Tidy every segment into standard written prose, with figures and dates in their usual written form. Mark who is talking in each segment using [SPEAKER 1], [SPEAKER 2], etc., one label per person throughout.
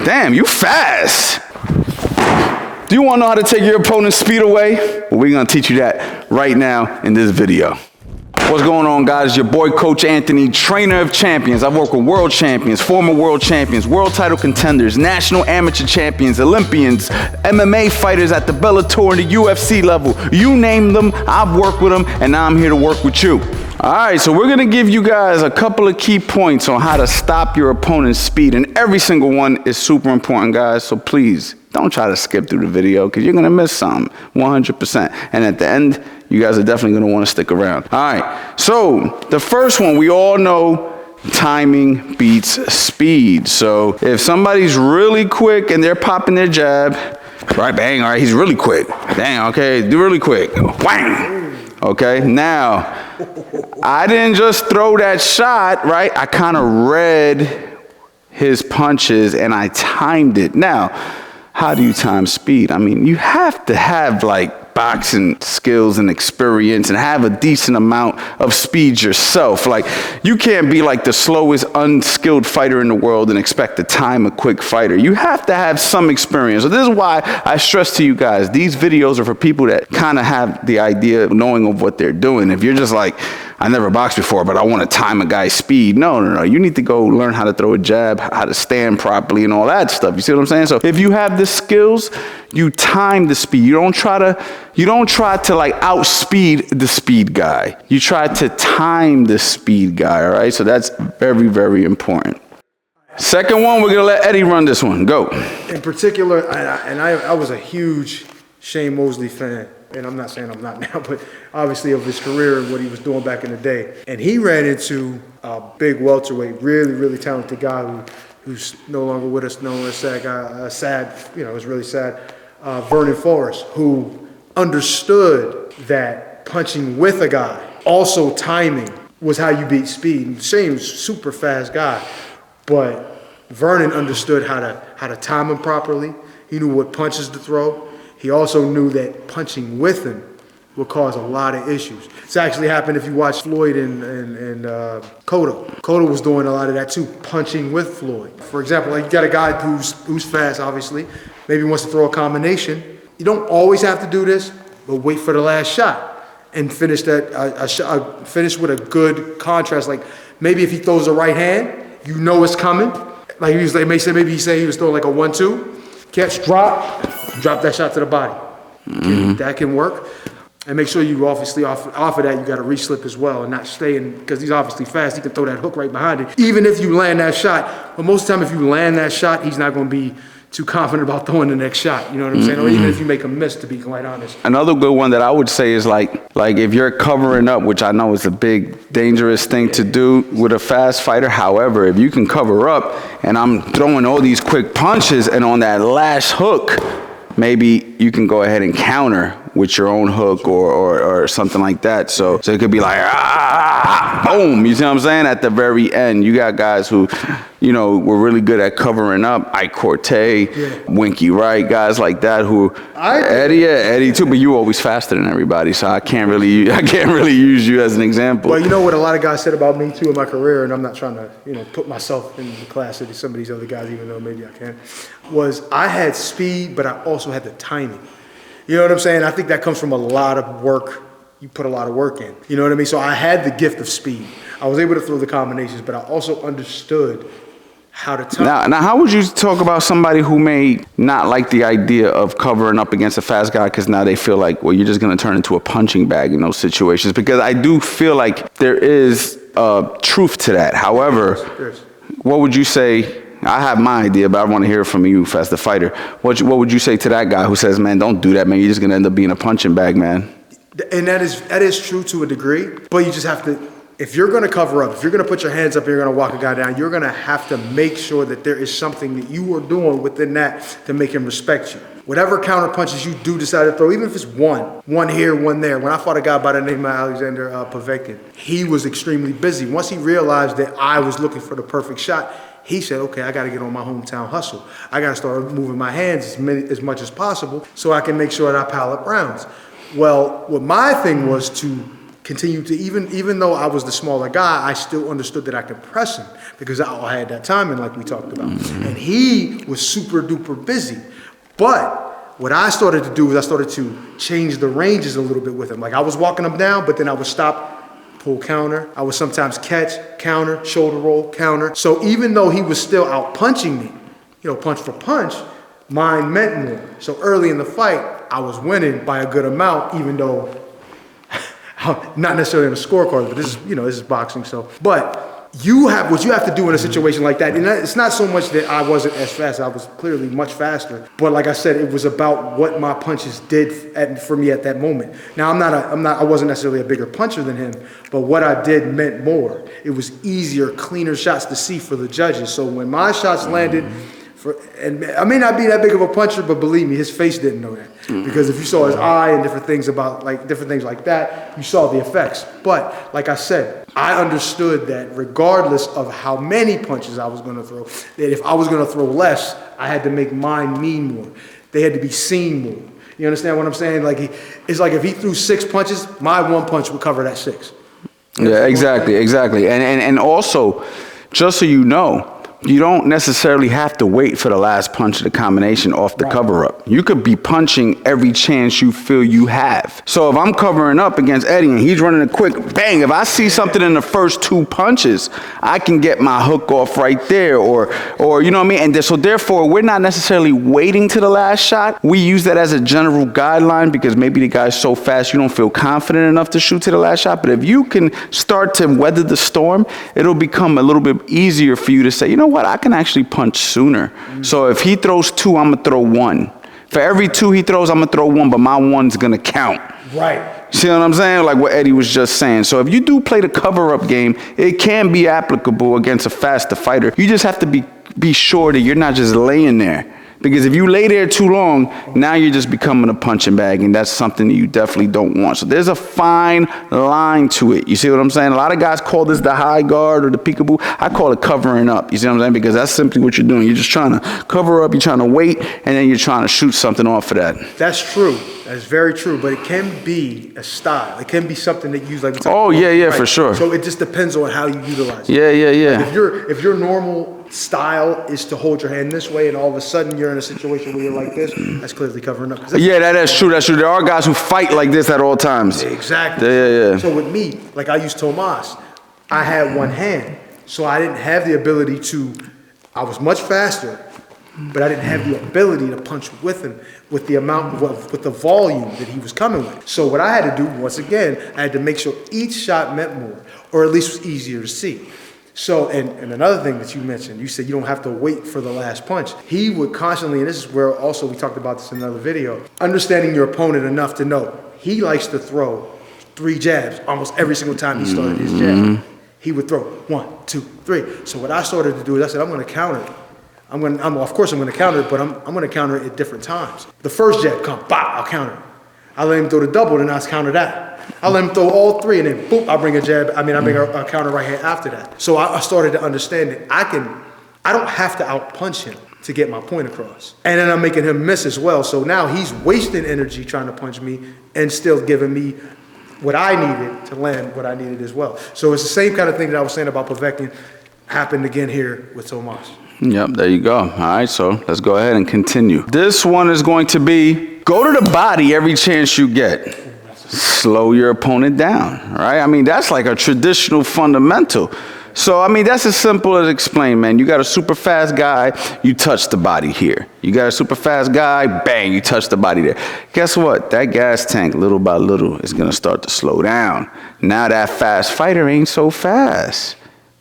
[SPEAKER 1] Damn, you fast. Do you want to know how to take your opponent's speed away? Well, we're going to teach you that right now in this video. What's going on, guys? Your boy, Coach Anthony, trainer of champions. I work with world champions, former world champions, world title contenders, national amateur champions, Olympians, MMA fighters at the Bellator and the UFC level. You name them, I've worked with them, and now I'm here to work with you. All right, so we're gonna give you guys a couple of key points on how to stop your opponent's speed, and every single one is super important, guys, so please don't try to skip through the video because you're gonna miss something, 100%. And at the end, you guys are definitely gonna wanna stick around. All right, so the first one, we all know timing beats speed. So if somebody's really quick and they're popping their jab, right, bang, all right, he's really quick. Dang, okay, do really quick, whang. Okay, now, I didn't just throw that shot, right? I kind of read his punches and I timed it. Now, how do you time speed? I mean, you have to have like boxing skills and experience and have a decent amount of speed yourself. Like, you can't be like the slowest unskilled fighter in the world and expect to time a quick fighter. You have to have some experience. So this is why I stress to you guys, these videos are for people that kind of have the idea of knowing of what they're doing. If you're just like, I never boxed before, but I want to time a guy's speed. No. You need to go learn how to throw a jab, how to stand properly and all that stuff. You see what I'm saying? So if you have the skills, you time the speed. You don't try to like outspeed the speed guy. You try to time the speed guy, all right? So that's very, very important. Second one, we're going to let Eddie run this one. Go.
[SPEAKER 2] In particular, I was a huge Shane Mosley fan. And I'm not saying I'm not now, but obviously of his career and what he was doing back in the day. And he ran into a big welterweight, really, really talented guy who's no longer with us, known as sad guy, it was really sad, Vernon Forrest, who understood that punching with a guy, also timing, was how you beat speed. Shane's a super fast guy, but Vernon understood how to time him properly. He knew what punches to throw. He also knew that punching with him would cause a lot of issues. It's actually happened if you watch Floyd and Cotto. Cotto was doing a lot of that too, punching with Floyd. For example, like you got a guy who's fast, obviously, maybe wants to throw a combination. You don't always have to do this, but wait for the last shot and finish finish with a good contrast. Like maybe if he throws the right hand, you know it's coming. Like maybe he was throwing like a 1-2, catch, drop that shot to the body. That can work. And make sure you obviously off of that, you got to re-slip as well and not stay in, because he's obviously fast. He can throw that hook right behind it. Even if you land that shot, but most of the time if you land that shot, he's not going to be too confident about throwing the next shot. You know what I'm saying? Or even if you make a miss, to be quite honest.
[SPEAKER 1] Another good one that I would say is like if you're covering up, which I know is a big, dangerous thing to do with a fast fighter. However, if you can cover up and I'm throwing all these quick punches and on that last hook, maybe you can go ahead and counter with your own hook or something like that. So it could be like, boom, you see what I'm saying? At the very end, you got guys who, were really good at covering up. Ike Corte, Winky Wright, guys like that who, Eddie too, but you always faster than everybody, so I can't really use you as an example.
[SPEAKER 2] Well, you know what a lot of guys said about me too in my career, and I'm not trying to, put myself in the class of some of these other guys, even though maybe I can, was I had speed, but I also had the timing. You know what I'm saying? I think that comes from a lot of work. You put a lot of work in. You know what I mean? So I had the gift of speed. I was able to throw the combinations, but I also understood how to time.
[SPEAKER 1] Now, how would you talk about somebody who may not like the idea of covering up against a fast guy because now they feel like, well, you're just going to turn into a punching bag in those situations? Because I do feel like there is truth to that. However, what would you say? I have my idea, but I want to hear from you as the fighter. What would you say to that guy who says, man, don't do that, man. You're just going to end up being a punching bag, man.
[SPEAKER 2] And that is true to a degree, but you just have to, if you're going to cover up, if you're going to put your hands up, you're going to walk a guy down, you're going to have to make sure that there is something that you are doing within that to make him respect you. Whatever counter punches you do decide to throw, even if it's one here, one there. When I fought a guy by the name of Alexander Povetkin, he was extremely busy. Once he realized that I was looking for the perfect shot, he said, okay, I got to get on my hometown hustle. I got to start moving my hands as much as possible so I can make sure that I pile up rounds. Well, what my thing was to continued to, even though I was the smaller guy, I still understood that I could press him because I had that timing like we talked about. And he was super duper busy. But what I started to do is I started to change the ranges a little bit with him. Like I was walking him down, but then I would stop, pull counter. I would sometimes catch, counter, shoulder roll, counter. So even though he was still out punching me, punch for punch, mine meant more. So early in the fight, I was winning by a good amount, even though, not necessarily on a scorecard, but this is boxing. So, but what you have to do in a situation like that, and it's not so much that I wasn't as fast, I was clearly much faster, but like I said, it was about what my punches did for me at that moment. Now I wasn't necessarily a bigger puncher than him, but what I did meant more. It was easier, cleaner shots to see for the judges. So when my shots landed, and I may not be that big of a puncher, but believe me, his face didn't know that. Because if you saw his eye and different things like that, you saw the effects. But like I said, I understood that regardless of how many punches I was going to throw, that if I was going to throw less, I had to make mine mean more. They had to be seen more. You understand what I'm saying? It's like if he threw 6 punches, my one punch would cover that 6.
[SPEAKER 1] Yeah, exactly. And also, just so you know, you don't necessarily have to wait for the last punch of the combination off the cover-up. You could be punching every chance you feel you have. So if I'm covering up against Eddie and he's running a quick bang, if I see something in the first 2 punches, I can get my hook off right there, or you know what I mean? And so therefore, we're not necessarily waiting to the last shot. We use that as a general guideline because maybe the guy's so fast you don't feel confident enough to shoot to the last shot. But if you can start to weather the storm, it'll become a little bit easier for you to say, you know what, I can actually punch sooner. So if he throws 2, I'm gonna throw 1. For every 2 he throws, I'm gonna throw 1, but my 1's gonna count.
[SPEAKER 2] Right.
[SPEAKER 1] See what I'm saying? Like what Eddie was just saying. So if you do play the cover-up game, it can be applicable against a faster fighter. You just have to be sure that you're not just laying there. Because if you lay there too long, now you're just becoming a punching bag, and that's something that you definitely don't want. So there's a fine line to it. You see what I'm saying? A lot of guys call this the high guard or the peekaboo. I call it covering up. You see what I'm saying? Because that's simply what you're doing. You're just trying to cover up, you're trying to wait, and then you're trying to shoot something off of that.
[SPEAKER 2] That's true. That's very true. But it can be a style. It can be something that you use like.
[SPEAKER 1] Oh, yeah, right? For sure.
[SPEAKER 2] So it just depends on how you utilize it.
[SPEAKER 1] Yeah.
[SPEAKER 2] Like if your normal style is to hold your hand this way and all of a sudden you're in a situation where you're like this, that's clearly covering up.
[SPEAKER 1] Yeah, that's true. There are guys who fight like this at all times.
[SPEAKER 2] Exactly.
[SPEAKER 1] Yeah.
[SPEAKER 2] So with me, like I used Tomas, I had one hand. So I didn't have the ability I was much faster, but I didn't have the ability to punch with him with the volume that he was coming with. So what I had to do, once again, I had to make sure each shot meant more, or at least was easier to see. So, and another thing that you mentioned, you said you don't have to wait for the last punch. He would constantly, and this is where also we talked about this in another video, understanding your opponent enough to know he likes to throw 3 jabs almost every single time he started his jab. He would throw 1, 2, 3. So what I started to do is I said, I'm going to counter it. Of course I'm going to counter it, but I'm going to counter it at different times. The first jab come, bop, I'll counter it. I let him throw the double, then I'll counter that. I let him throw all 3, and then boop, I bring a counter right hand after that. So I started to understand that I don't have to outpunch him to get my point across. And then I'm making him miss as well. So now he's wasting energy trying to punch me and still giving me what I needed to land what I needed as well. So it's the same kind of thing that I was saying about Povetkin happened again here with Tomas.
[SPEAKER 1] Yep, there you go. All right, so let's go ahead and continue. This one is going to be, go to the body every chance you get. Slow your opponent down, right? I mean, that's like a traditional fundamental. So, I mean, that's as simple as explain, man. You got a super fast guy, you touch the body here. You got a super fast guy, bang, you touch the body there. Guess what? That gas tank, little by little, is going to start to slow down. Now that fast fighter ain't so fast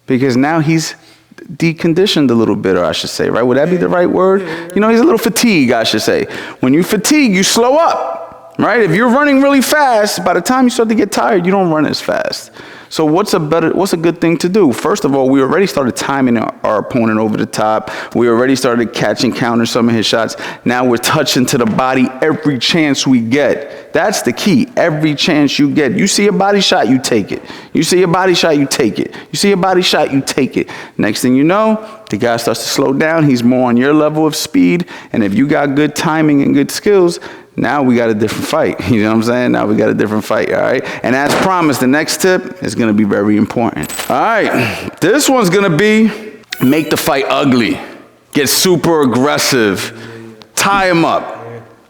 [SPEAKER 1] because now he's deconditioned a little bit, or I should say, right? Would that be the right word? You know, he's a little fatigued, I should say. When you fatigue, you slow up, right? If you're running really fast, by the time you start to get tired, you don't run as fast. So what's a good thing to do? First of all, we already started timing our opponent over the top. We already started catching, countering some of his shots. Now we're touching to the body every chance we get. That's the key. Every chance you get. You see a body shot, you take it. You see a body shot, you take it. You see a body shot, you take it. Next thing you know, the guy starts to slow down. He's more on your level of speed. And if you got good timing and good skills, now we got a different fight. You know what I'm saying? Now we got a different fight, all right? And as promised, the next tip is gonna be very important. All right, this one's gonna be make the fight ugly. Get super aggressive. Tie him up.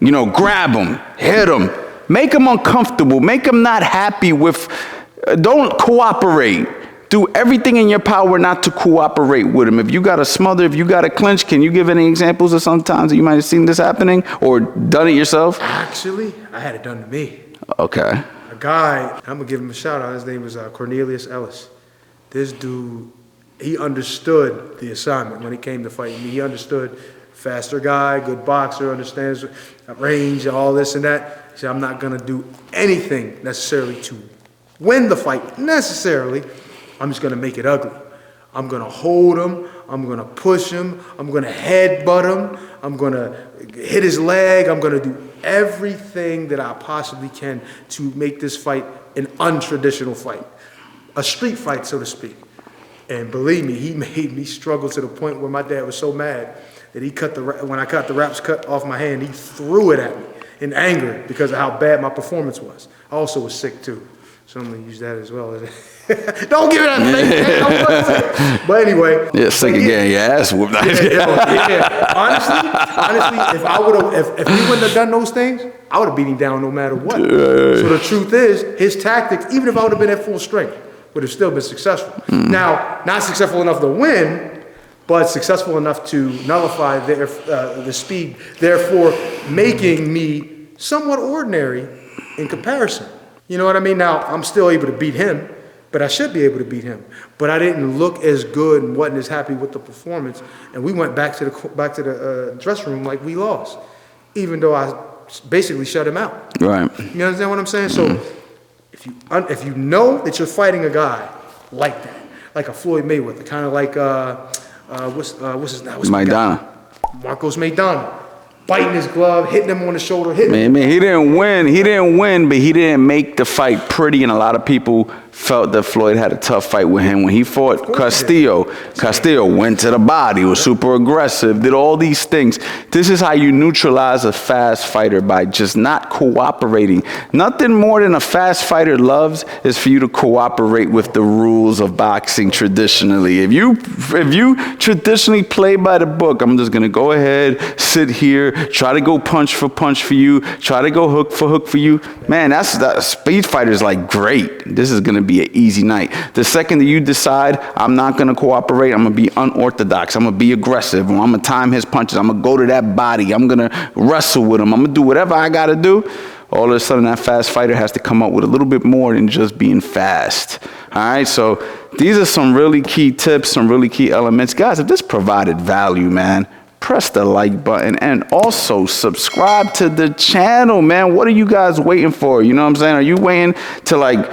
[SPEAKER 1] You know, grab him, hit him, make him uncomfortable, make him not happy with, don't cooperate. Do everything in your power not to cooperate with him. If you got to smother, if you got to clinch, can you give any examples of some times that you might have seen this happening or done it yourself?
[SPEAKER 2] Actually, I had it done to me.
[SPEAKER 1] Okay.
[SPEAKER 2] A guy, I'm gonna give him a shout out, his name was Cornelius Ellis. This dude, he understood the assignment when it came to fighting me. He understood. Faster guy, good boxer, understands range, all this and that. He said, I'm not gonna do anything necessarily to win the fight, necessarily. I'm just gonna make it ugly. I'm gonna hold him, I'm gonna push him, I'm gonna headbutt him, I'm gonna hit his leg, I'm gonna do everything that I possibly can to make this fight an untraditional fight. A street fight, so to speak. And believe me, he made me struggle to the point where my dad was so mad that he when I got the wraps cut off my hand, he threw it at me in anger because of how bad my performance was. I also was sick too, so I'm gonna use that as well. Don't give it that thing. But anyway.
[SPEAKER 1] Yeah, sick again. Your ass whooped.
[SPEAKER 2] Yeah. Honestly, if he wouldn't have done those things, I would have beat him down no matter what. So the truth is, his tactics, even if I would have been at full strength, would have still been successful. Now, not successful enough to win, but successful enough to nullify the speed, therefore making me somewhat ordinary in comparison. You know what I mean? Now, I'm still able to beat him, but I should be able to beat him. But I didn't look as good and wasn't as happy with the performance, and we went back to the dressing room like we lost, even though I basically shut him out.
[SPEAKER 1] Right.
[SPEAKER 2] You understand what I'm saying? So if you know that you're fighting a guy like that, like a Floyd Mayweather, kind of like what's his name?
[SPEAKER 1] Maidana.
[SPEAKER 2] Marcos Maidana, biting his glove, hitting him on the shoulder, hitting
[SPEAKER 1] him. Man, he didn't win. He didn't win, but he didn't make the fight pretty, and a lot of people felt that Floyd had a tough fight with him. When he fought Castillo went to the body, was super aggressive, did all these things. This is how you neutralize a fast fighter, by just not cooperating. Nothing more than a fast fighter loves is for you to cooperate with the rules of boxing traditionally. If you traditionally play by the book, I'm just gonna go ahead, sit here, try to go punch for you, try to go hook for you. Man, that speed fighter is like great. This is gonna be an easy night. The second that you decide, I'm not gonna cooperate, I'm gonna be unorthodox, I'm gonna be aggressive, I'm gonna time his punches, I'm gonna go to that body, I'm gonna wrestle with him, I'm gonna do whatever I gotta do, all of a sudden that fast fighter has to come up with a little bit more than just being fast. All right, so these are some really key tips, some really key elements. Guys, if this provided value, man, press the like button and also subscribe to the channel, man. What are you guys waiting for? You know what I'm saying? Are you waiting to like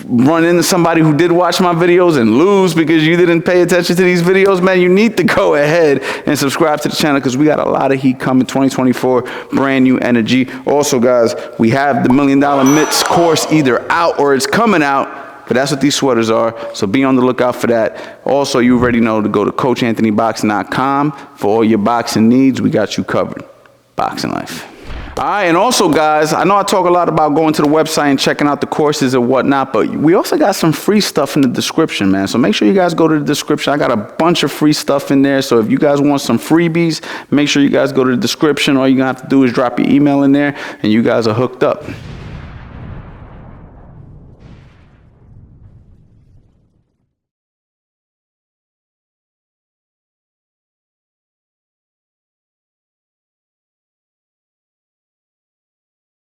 [SPEAKER 1] run into somebody who did watch my videos and lose because you didn't pay attention to these videos? Man, you need to go ahead and subscribe to the channel because we got a lot of heat coming 2024, brand new energy. Also, guys, we have the $1 Million Mitts course either out or it's coming out. But that's what these sweaters are, so be on the lookout for that. Also, you already know to go to coachanthonyboxing.com for all your boxing needs. We got you covered. Boxing life. All right, and also, guys, I know I talk a lot about going to the website and checking out the courses and whatnot, but we also got some free stuff in the description, man. So make sure you guys go to the description. I got a bunch of free stuff in there, so if you guys want some freebies, make sure you guys go to the description. All you're going to have to do is drop your email in there, and you guys are hooked up.